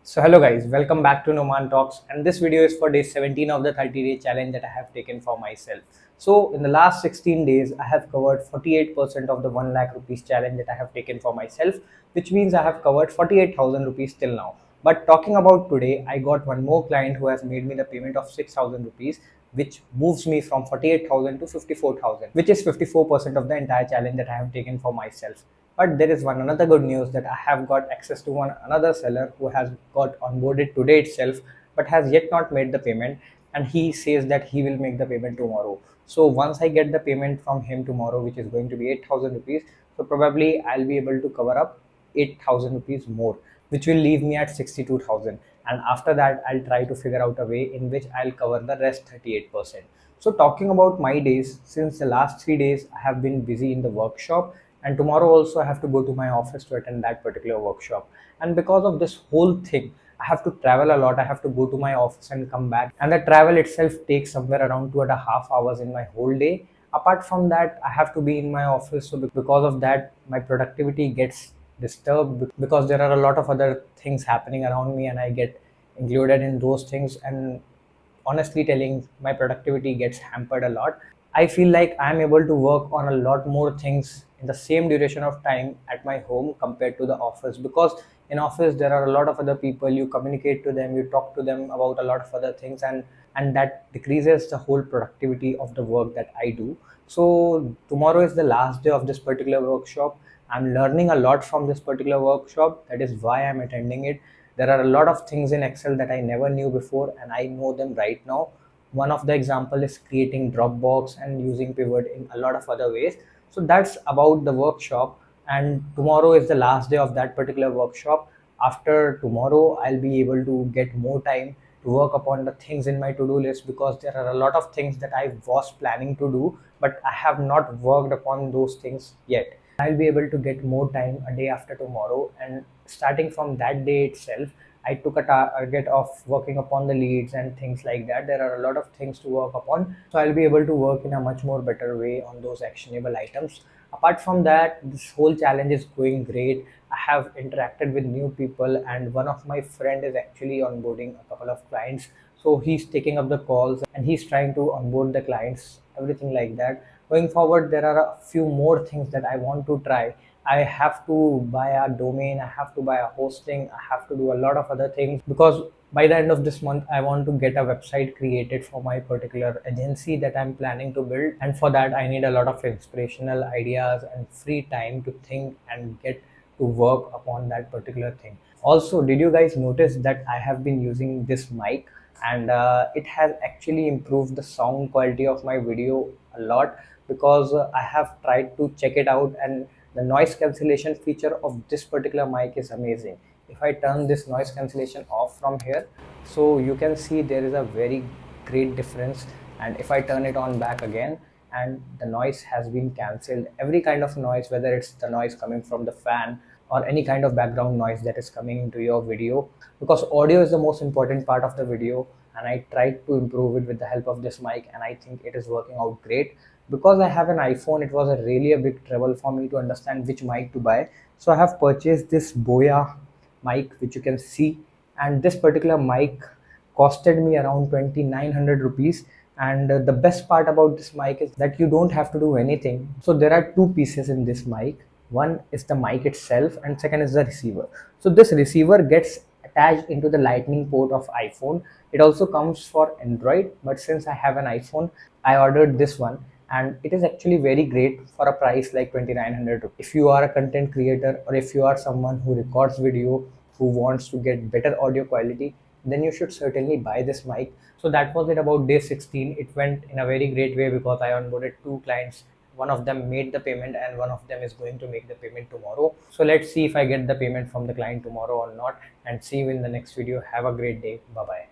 So hello guys, welcome back to Noman Talks, and this video is for day 17 of the 30-day challenge that I have taken for myself. So in the last 16 days, I have covered 48% of the 1 lakh rupees challenge that I have taken for myself, which means I have covered 48,000 rupees till now. But talking about today, I got one more client who has made me the payment of 6,000 rupees, which moves me from 48,000 to 54,000, which is 54% of the entire challenge that I have taken for myself. But there is one another good news that I have got access to one another seller who has got onboarded today itself, but has yet not made the payment, and he says that he will make the payment tomorrow. So once I get the payment from him tomorrow, which is going to be 8,000 rupees, so probably I'll be able to cover up 8,000 rupees more, which will leave me at 62,000. And after that, I'll try to figure out a way in which I'll cover the rest 38%. So talking about my days, since the last 3 days I have been busy in the workshop, and tomorrow also I have to go to my office to attend that particular workshop. And because of this whole thing, I have to travel a lot. I have to go to my office and come back, and the travel itself takes somewhere around 2.5 hours in my whole day. Apart from that, I have to be in my office, so because of that my productivity gets disturbed, because there are a lot of other things happening around me and I get included in those things, and honestly telling, my productivity gets hampered a lot. I feel like I'm able to work on a lot more things in the same duration of time at my home compared to the office, because in office there are a lot of other people, you communicate to them, you talk to them about a lot of other things, and that decreases the whole productivity of the work that I do. So tomorrow is the last day of this particular workshop. I'm learning a lot from this particular workshop. That is why I'm attending it. There are a lot of things in Excel that I never knew before, and I know them right now. One of the example is creating Dropbox and using Pivot in a lot of other ways. So that's about the workshop, and tomorrow is the last day of that particular workshop. After tomorrow, I'll be able to get more time to work upon the things in my to-do list, because there are a lot of things that I was planning to do, but I have not worked upon those things yet. I'll be able to get more time a day after tomorrow, and starting from that day itself, I took a target of working upon the leads and things like that. There are a lot of things to work upon, so I'll be able to work in a much more better way on those actionable items. Apart from that, this whole challenge is going great. I have interacted with new people, and one of my friend is actually onboarding a couple of clients. So he's taking up the calls and he's trying to onboard the clients, everything like that. Going forward, there are a few more things that I want to try. I have to buy a domain, I have to buy a hosting, I have to do a lot of other things, because by the end of this month, I want to get a website created for my particular agency that I'm planning to build. And for that, I need a lot of inspirational ideas and free time to think and get to work upon that particular thing. Also, did you guys notice that I have been using this mic, and it has actually improved the sound quality of my video a lot, because I have tried to check it out, and the noise cancellation feature of this particular mic is amazing. If I turn this noise cancellation off from here, so you can see there is a very great difference. And if I turn it on back again, and the noise has been cancelled, every kind of noise, whether it's the noise coming from the fan or any kind of background noise that is coming into your video, because audio is the most important part of the video. And I tried to improve it with the help of this mic, and I think it is working out great. Because I have an iPhone, it was a really a big trouble for me to understand which mic to buy. So I have purchased this Boya mic, which you can see, and this particular mic costed me around 2,900 rupees. And the best part about this mic is that you don't have to do anything. So there are two pieces in this mic. One is the mic itself, and second is the receiver. So this receiver gets attached into the lightning port of iPhone. It also comes for Android, but since I have an iPhone, I ordered this one, and it is actually very great for a price like 2,900 rupees. If you are a content creator, or if you are someone who records video, who wants to get better audio quality, then you should certainly buy this mic. So that was it about day 16. It went in a very great way, because I onboarded two clients. One of them made the payment, and one of them is going to make the payment tomorrow. So let's see if I get the payment from the client tomorrow or not, and see you in the next video. Have a great day. Bye bye.